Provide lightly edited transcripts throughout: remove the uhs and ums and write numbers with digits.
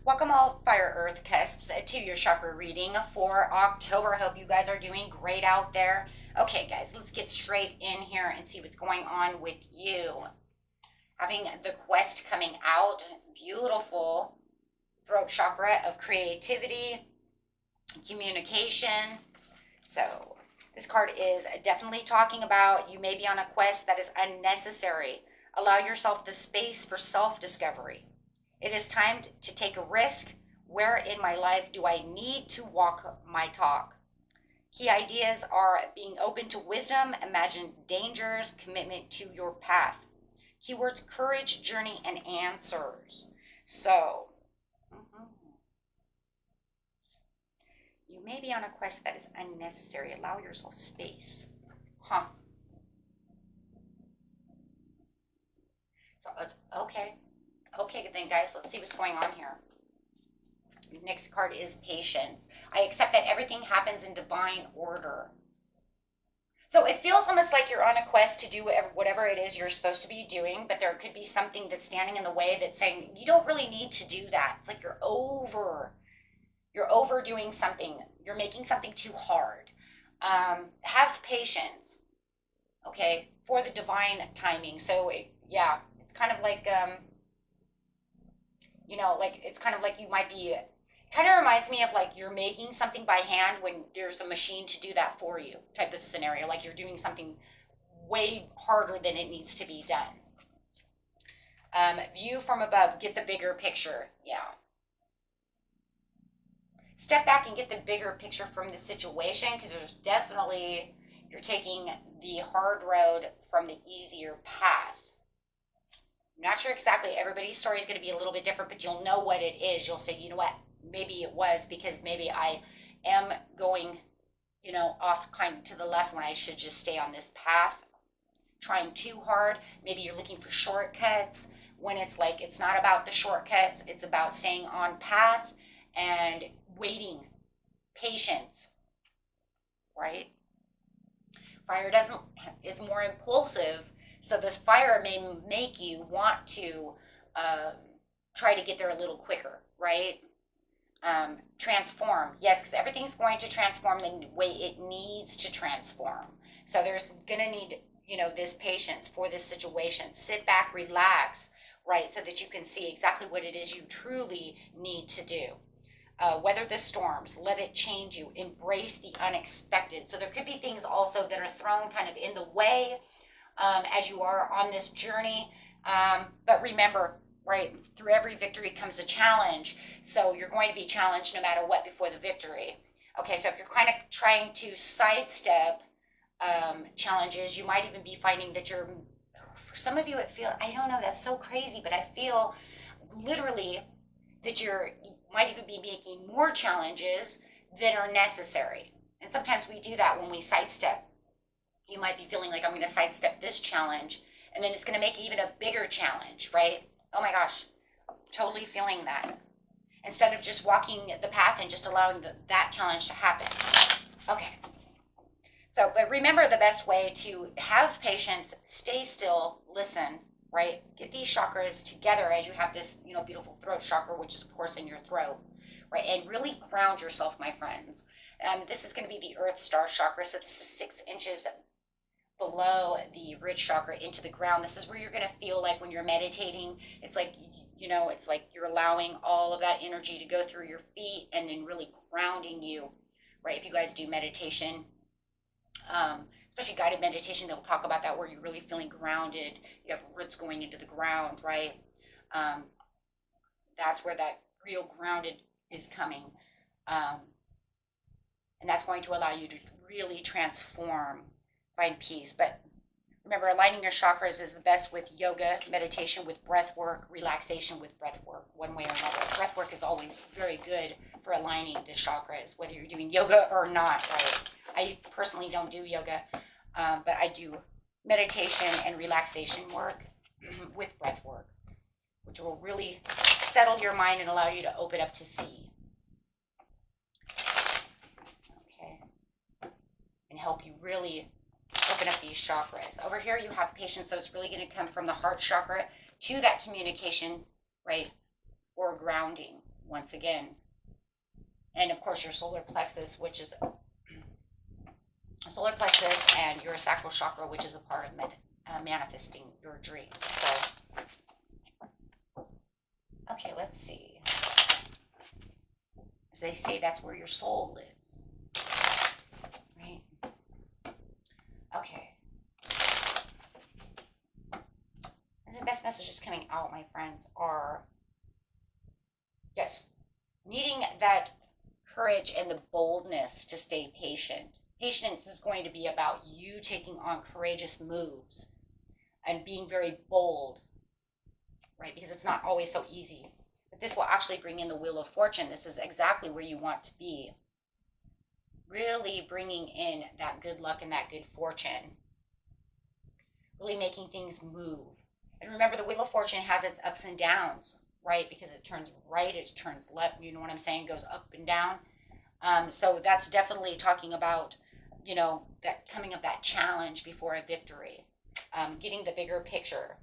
Welcome all Fire Earth Cusps to your chakra reading for October. Hope you guys are doing great out there. Okay, guys, let's get straight in here and see what's going on with you. Having the quest coming out, beautiful throat chakra of creativity, communication. So this card is definitely talking about you may be on a quest that is unnecessary. Allow yourself the space for self-discovery. It is time to take a risk. Where in my life do I need to walk my talk? Key ideas are being open to wisdom, imagine dangers, commitment to your path. Keywords: courage, journey, and answers. So, you may be on a quest that is unnecessary. Allow yourself space. Huh. So, okay. Okay, then, guys, let's see what's going on here. Next card is patience. I accept that everything happens in divine order. So it feels almost like you're on a quest to do whatever it is you're supposed to be doing, but there could be something that's standing in the way that's saying you don't really need to do that. It's like you're overdoing something. You're making something too hard. Have patience, okay, for the divine timing. So yeah, it's kind of like it's kind of like you might be, kind of reminds me of like you're making something by hand when there's a machine to do that for you type of scenario. Like you're doing something way harder than it needs to be done. View from above, get the bigger picture. Yeah. Step back and get the bigger picture from the situation, because there's definitely, you're taking the hard road from the easier path. I'm not sure exactly, everybody's story is going to be a little bit different, but you'll know what it is. You'll say, you know what, maybe it was because maybe I am going, off kind of to the left when I should just stay on this path, trying too hard. Maybe you're looking for shortcuts when it's like, it's not about the shortcuts. It's about staying on path and waiting, patience, right? Fire is more impulsive. So the fire may make you want to try to get there a little quicker, right? Transform, yes, because everything's going to transform the way it needs to transform. So there's going to need, this patience for this situation. Sit back, relax, right, so that you can see exactly what it is you truly need to do. Weather the storms, let it change you, embrace the unexpected. So there could be things also that are thrown kind of in the way as you are on this journey. But remember, right, through every victory comes a challenge. So you're going to be challenged no matter what before the victory. Okay, so if you're kind of trying to sidestep challenges, you might even be finding that for some of you, I don't know, that's so crazy, but I feel literally that you might even be making more challenges than are necessary. And sometimes we do that when we sidestep. You might be feeling like, I'm going to sidestep this challenge, and then it's going to make even a bigger challenge, right? Oh my gosh, I'm totally feeling that. Instead of just walking the path and just allowing that challenge to happen. Okay. So, but remember, the best way to have patience, stay still, listen, right? Get these chakras together as you have this, beautiful throat chakra, which is, of course, in your throat, right? And really ground yourself, my friends. This is going to be the Earth Star chakra. So this is 6 inches below the root chakra into the ground. This is where you're going to feel like when you're meditating, it's like, it's like you're allowing all of that energy to go through your feet and then really grounding you, right? If you guys do meditation, especially guided meditation, they'll talk about that, where you're really feeling grounded. You have roots going into the ground, right? That's where that real grounded is coming. And that's going to allow you to really transform, find peace. But remember, aligning your chakras is the best with yoga, meditation, with breath work, relaxation with breath work, one way or another. Breath work is always very good for aligning the chakras, whether you're doing yoga or not, right? I personally don't do yoga, but I do meditation and relaxation work with breath work, which will really settle your mind and allow you to open up to see. Okay. And help you really open up these chakras. Over here you have patience, so it's really going to come from the heart chakra to that communication, right, or grounding. once again. And of course, your solar plexus, which is solar plexus, and your sacral chakra, which is a part of manifesting your dreams. So, okay, let's see. As they say, that's where your soul lives. Right? Okay. And the best messages coming out, my friends, are yes, needing that courage and the boldness to stay patient. Patience is going to be about you taking on courageous moves and being very bold, right? Because it's not always so easy. But this will actually bring in the Wheel of Fortune. This is exactly where you want to be. Really bringing in that good luck and that good fortune. Really making things move. And remember, the Wheel of Fortune has its ups and downs, right? Because it turns right, it turns left, you know what I'm saying? It goes up and down. So that's definitely talking about, you know, that coming of that challenge before a victory, getting the bigger picture,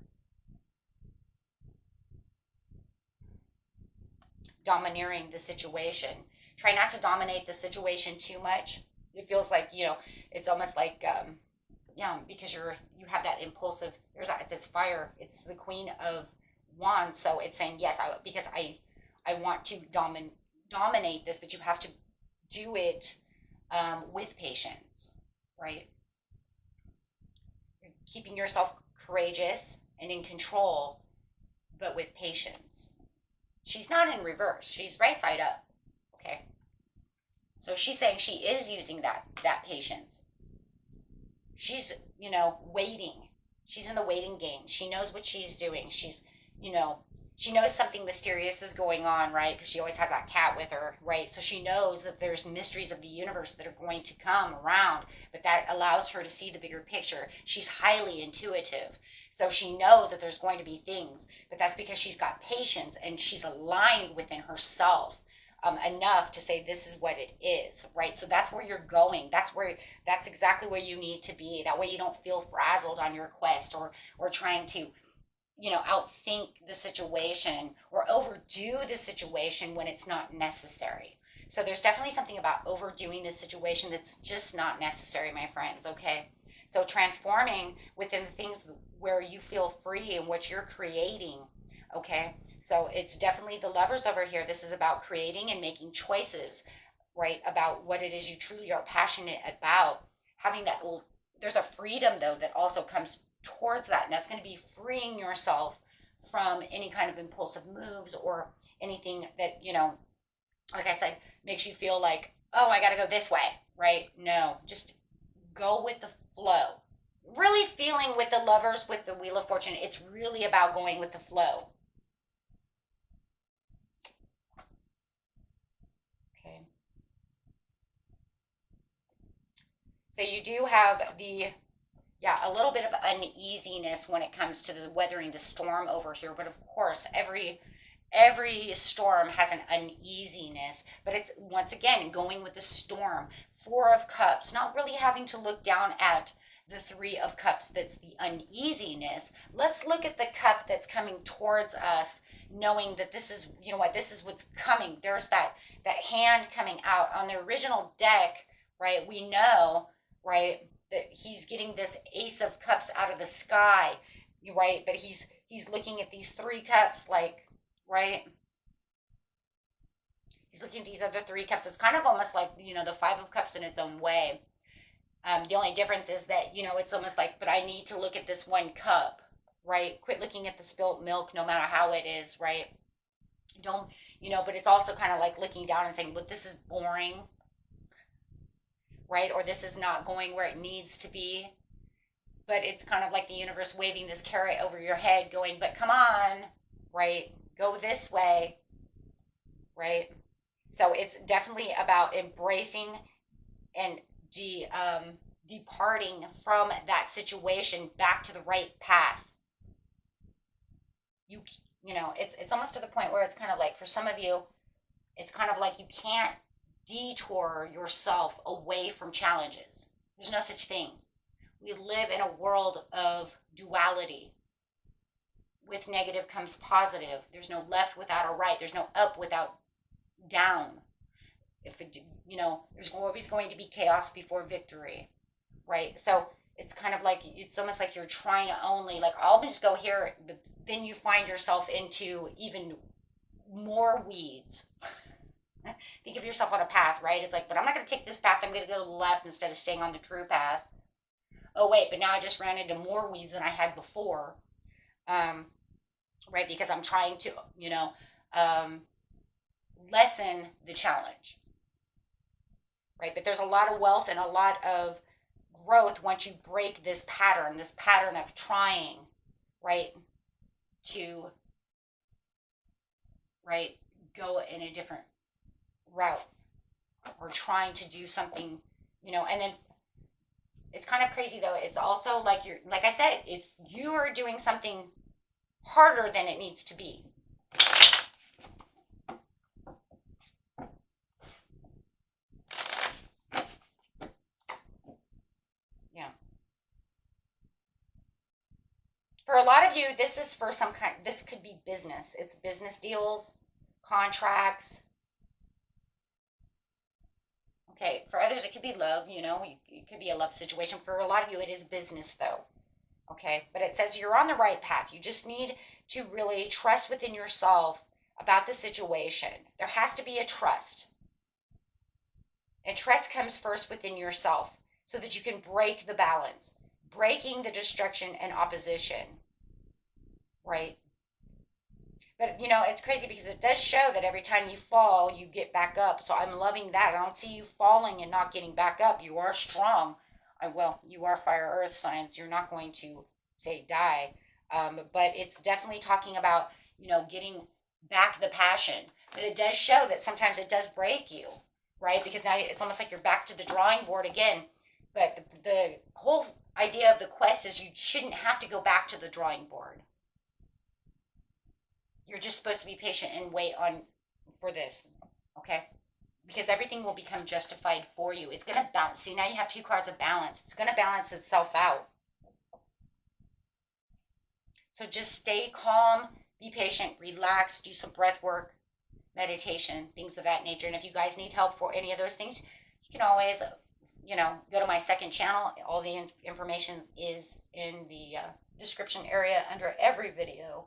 domineering the situation. Try not to dominate the situation too much. It feels like, you know, it's almost like, yeah, because you have that impulsive. It's fire. It's the Queen of Wands, so it's saying yes, because I want to dominate this, but you have to do it with patience, right? You're keeping yourself courageous and in control, but with patience. She's not in reverse. She's right side up. Okay. So she's saying she is using that patience. She's, you know, waiting. She's in the waiting game. She knows what she's doing. She's, you know, she knows something mysterious is going on, right? Because she always has that cat with her, right? So she knows that there's mysteries of the universe that are going to come around, but that allows her to see the bigger picture. She's highly intuitive. So she knows that there's going to be things, but that's because she's got patience and she's aligned within herself enough to say this is what it is, right? So that's where you're going. That's exactly where you need to be. That way you don't feel frazzled on your quest or trying to, you know, outthink the situation or overdo the situation when it's not necessary. So there's definitely something about overdoing the situation that's just not necessary, my friends, okay? So transforming within the things where you feel free and what you're creating, okay? So it's definitely the Lovers over here. This is about creating and making choices, right? About what it is you truly are passionate about. Having that, there's a freedom though that also comes towards that, and that's going to be freeing yourself from any kind of impulsive moves or anything that, you know, like I said, makes you feel like, oh, I got to go this way, right? No, just go with the flow. Really feeling with the Lovers, with the Wheel of Fortune, it's really about going with the flow. Okay. So you do have a little bit of uneasiness when it comes to the weathering the storm over here. But of course, every storm has an uneasiness, but it's once again going with the storm. Four of Cups, not really having to look down at the Three of Cups. That's the uneasiness. Let's look at the cup that's coming towards us, knowing that this is, you know what, this is what's coming. There's that hand coming out on the original deck, right? We know, right, that he's getting this Ace of Cups out of the sky, right? But he's looking at these three cups, like, right? He's looking at these other three cups. It's kind of almost like, you know, the Five of Cups in its own way. The only difference is that, you know, it's almost like, but I need to look at this one cup, right? Quit looking at the spilt milk, no matter how it is, right? Don't, you know, but it's also kind of like looking down and saying, but this is boring, right? Or this is not going where it needs to be. But it's kind of like the universe waving this carrot over your head going, but come on, right? Go this way, right? So it's definitely about embracing and departing from that situation back to the right path. You know, it's almost to the point where it's kind of like, for some of you, it's kind of like you can't detour yourself away from challenges. There's no such thing. We live in a world of duality. With negative comes positive. There's no left without a right. There's no up without down. If it, you know, there's always going to be chaos before victory, right? So it's kind of like, it's almost like you're trying to only, like, I'll just go here, but then you find yourself into even more weeds. Think of yourself on a path, right? It's like, but I'm not going to take this path. I'm going to go to the left instead of staying on the true path. Oh, wait, but now I just ran into more weeds than I had before. Right? Because I'm trying to, you know, lessen the challenge. Right? But there's a lot of wealth and a lot of growth once you break this pattern of trying, right, to, right, go in a different route, or trying to do something, you know. And then it's kind of crazy though. It's also like you're, like I said, it's, you are doing something harder than it needs to be. Yeah. For a lot of you, this is for some kind, this could be business. It's business deals, contracts. Okay, for others, it could be love, you know, it could be a love situation. For a lot of you, it is business, though. Okay, but it says you're on the right path. You just need to really trust within yourself about the situation. There has to be a trust. And trust comes first within yourself so that you can break the balance, breaking the destruction and opposition, right? But, you know, it's crazy because it does show that every time you fall, you get back up. So I'm loving that. I don't see you falling and not getting back up. You are strong. Well, you are fire earth signs. You're not going to say die. But it's definitely talking about, you know, getting back the passion. But it does show that sometimes it does break you, right? Because now it's almost like you're back to the drawing board again. But the whole idea of the quest is you shouldn't have to go back to the drawing board. You're just supposed to be patient and wait on for this, okay? Because everything will become justified for you. It's going to balance. See, now you have two cards of balance. It's going to balance itself out. So just stay calm, be patient, relax, do some breath work, meditation, things of that nature. And if you guys need help for any of those things, you can always, you know, go to my second channel. All the information is in the description area under every video.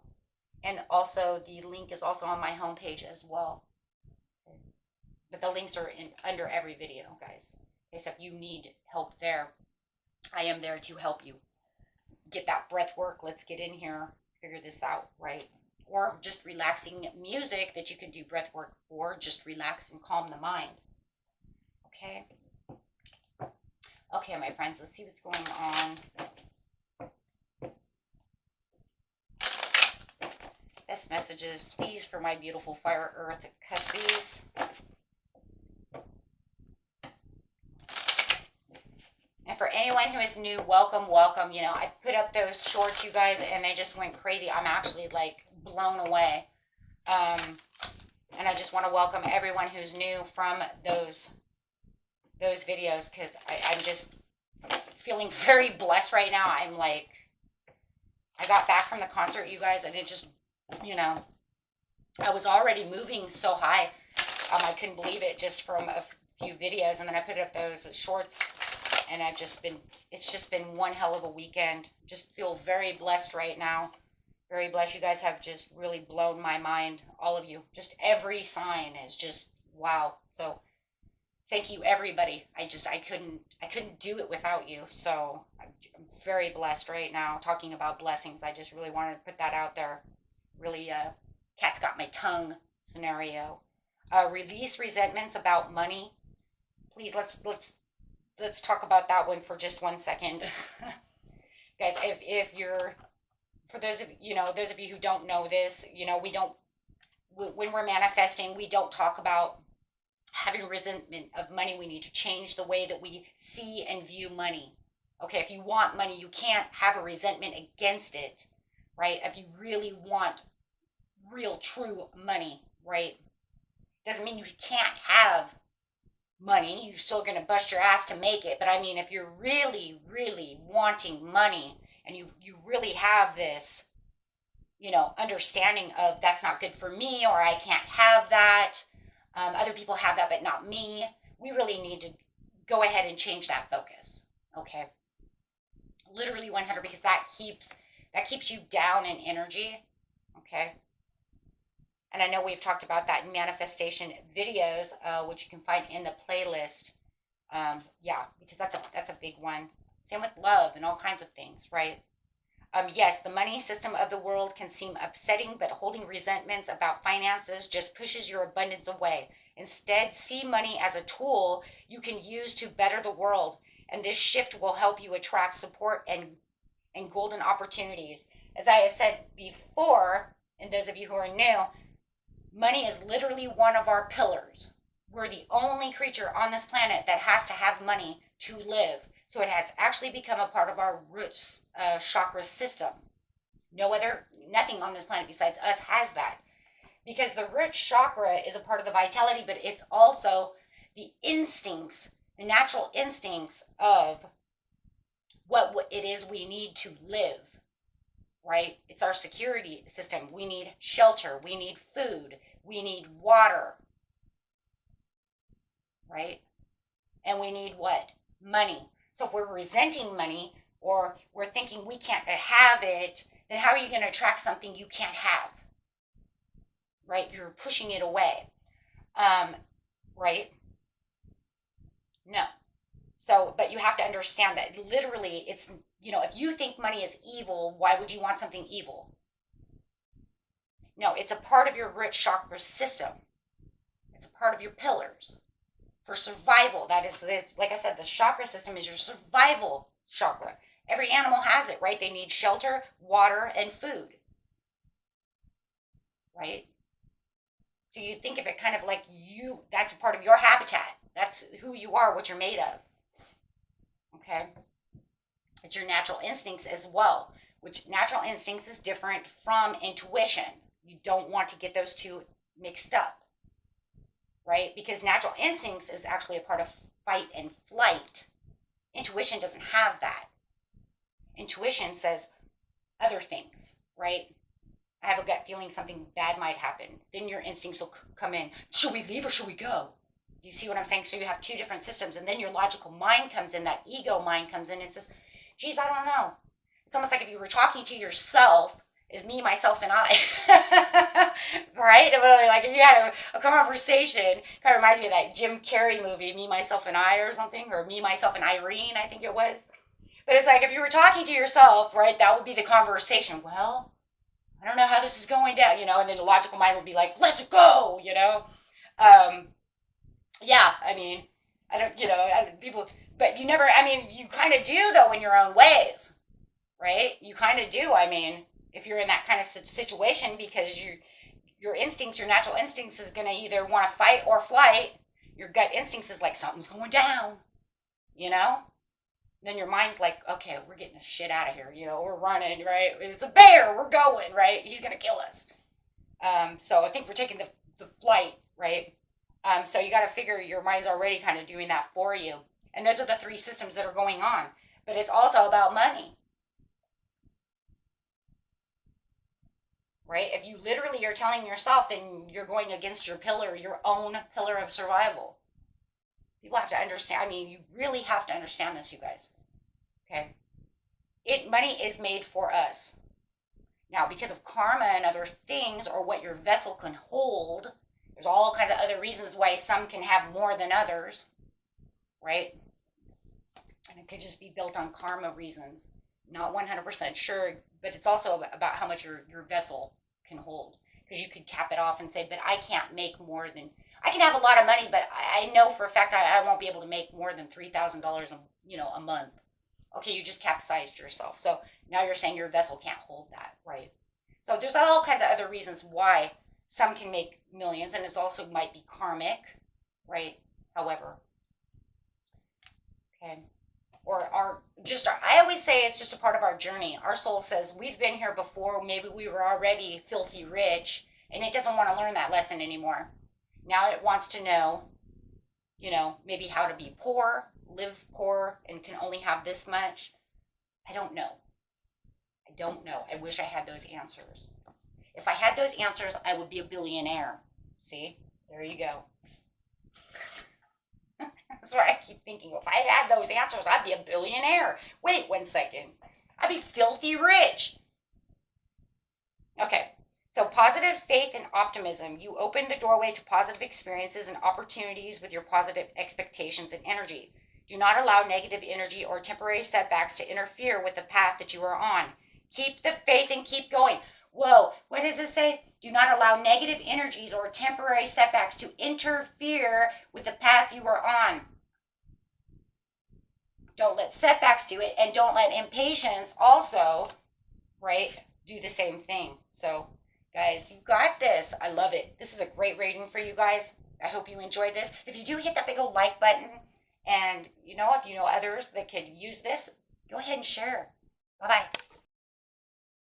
And also the link is also on my homepage as well. But the links are under every video, guys. Okay, so if you need help there, I am there to help you get that breath work. Let's get in here, figure this out, right? Or just relaxing music that you can do breath work for. Just relax and calm the mind. Okay? Okay, my friends, let's see what's going on. Best messages, please, for my beautiful fire earth cuspies. And for anyone who is new, welcome, welcome. You know, I put up those shorts, you guys, and they just went crazy. I'm actually, like, blown away. And I just want to welcome everyone who's new from those videos, because I'm just feeling very blessed right now. I'm like, I got back from the concert, you guys, and it just, you know, I was already moving so high. I couldn't believe it just from a few videos. And then I put up those shorts, and it's just been one hell of a weekend. Just feel very blessed right now. Very blessed. You guys have just really blown my mind. All of you. Just every sign is just wow. So thank you, everybody. I couldn't do it without you. So I'm very blessed right now. Talking about blessings, I just really wanted to put that out there. Really, cat's got my tongue scenario. Release resentments about money. Please, let's talk about that one for just 1 second. Guys, if you're, for those of you who don't know this, you know, when we're manifesting, we don't talk about having resentment of money. We need to change the way that we see and view money. Okay, if you want money, you can't have a resentment against it, right? If you really want real, true money, right? Doesn't mean you can't have money. You're still going to bust your ass to make it. But I mean, if you're really, really wanting money, and you really have this, you know, understanding of that's not good for me, or I can't have that, Other people have that, but not me. We really need to go ahead and change that focus. Okay. Literally 100, because that keeps you down in energy. Okay. And I know we've talked about that in manifestation videos, which you can find in the playlist. Yeah, because that's a big one. Same with love and all kinds of things, right? Yes, the money system of the world can seem upsetting, but holding resentments about finances just pushes your abundance away. Instead, see money as a tool you can use to better the world, and this shift will help you attract support and golden opportunities. As I have said before, and those of you who are new, money is literally one of our pillars. We're the only creature on this planet that has to have money to live. So it has actually become a part of our root chakra system. Nothing on this planet besides us has that. Because the root chakra is a part of the vitality, but it's also the instincts, the natural instincts of what it is we need to live, right? It's our security system. We need shelter. We need food. We need water, right? And we need what? Money. So if we're resenting money, or we're thinking we can't have it, then how are you going to attract something you can't have? Right? You're pushing it away. Right? No. So, but you have to understand that literally it's, if you think money is evil, why would you want something evil? No, it's a part of your root chakra system. It's a part of your pillars for survival. That is, like I said, the chakra system is your survival chakra. Every animal has it, right? They need shelter, water, and food, right? So you think of it kind of like that's a part of your habitat. That's who you are, what you're made of. Okay? It's your natural instincts as well, which natural instincts is different from intuition. You don't want to get those two mixed up, right? Because natural instincts is actually a part of fight and flight. Intuition doesn't have that. Intuition says other things, right? I have a gut feeling something bad might happen. Then your instincts will come in. Should we leave or should we go? Do you see what I'm saying? So you have two different systems, and then your logical mind comes in, that ego mind comes in and says, geez, I don't know. It's almost like if you were talking to yourself, is me, myself, and I. Right? Like if you had a conversation, kind of reminds me of that Jim Carrey movie, Me, Myself, and I, or something, or Me, Myself, and Irene, I think it was. But it's like if you were talking to yourself, right, that would be the conversation. Well, I don't know how this is going down, and then the logical mind would be like, let's go, Yeah, I mean, I don't, people, but you never, you kind of do, though, in your own ways, right? You kind of do, if you're in that kind of situation, because your instincts, your natural instincts is going to either want to fight or flight. Your gut instincts is like, something's going down, Then your mind's like, okay, we're getting the shit out of here, we're running, right? It's a bear, we're going, right? He's going to kill us. So I think we're taking the flight, right? So you got to figure your mind's already kind of doing that for you. And those are the three systems that are going on. But it's also about money. Right? If you literally are telling yourself, then you're going against your own pillar of survival. People have to understand. You really have to understand this, you guys. Okay? Money is made for us. Now, because of karma and other things, or what your vessel can hold, there's all kinds of other reasons why some can have more than others, right? And it could just be built on karma reasons. Not 100% sure, but it's also about how much your vessel can hold. Because you could cap it off and say, but I can't make more than, I can have a lot of money, but I know for a fact I won't be able to make more than $3,000 a month. Okay, you just capsized yourself. So now you're saying your vessel can't hold that, right? So there's all kinds of other reasons why some can make millions, and it also might be karmic, right? However, okay. I always say it's just a part of our journey. Our soul says, we've been here before, maybe we were already filthy rich, and it doesn't want to learn that lesson anymore. Now it wants to know, maybe how to be poor, live poor, and can only have this much. I don't know. I wish I had those answers. If I had those answers, I would be a billionaire. See? There you go. That's what I keep thinking. If I had those answers, I'd be a billionaire. Wait 1 second. I'd be filthy rich. Okay. So positive faith and optimism. You open the doorway to positive experiences and opportunities with your positive expectations and energy. Do not allow negative energy or temporary setbacks to interfere with the path that you are on. Keep the faith and keep going. Whoa, what does it say? Do not allow negative energies or temporary setbacks to interfere with the path you are on. Don't let setbacks do it, and don't let impatience also, right, do the same thing. So, guys, you got this. I love it. This is a great reading for you guys. I hope you enjoyed this. If you do, hit that big old like button. And, if you know others that could use this, go ahead and share. Bye-bye.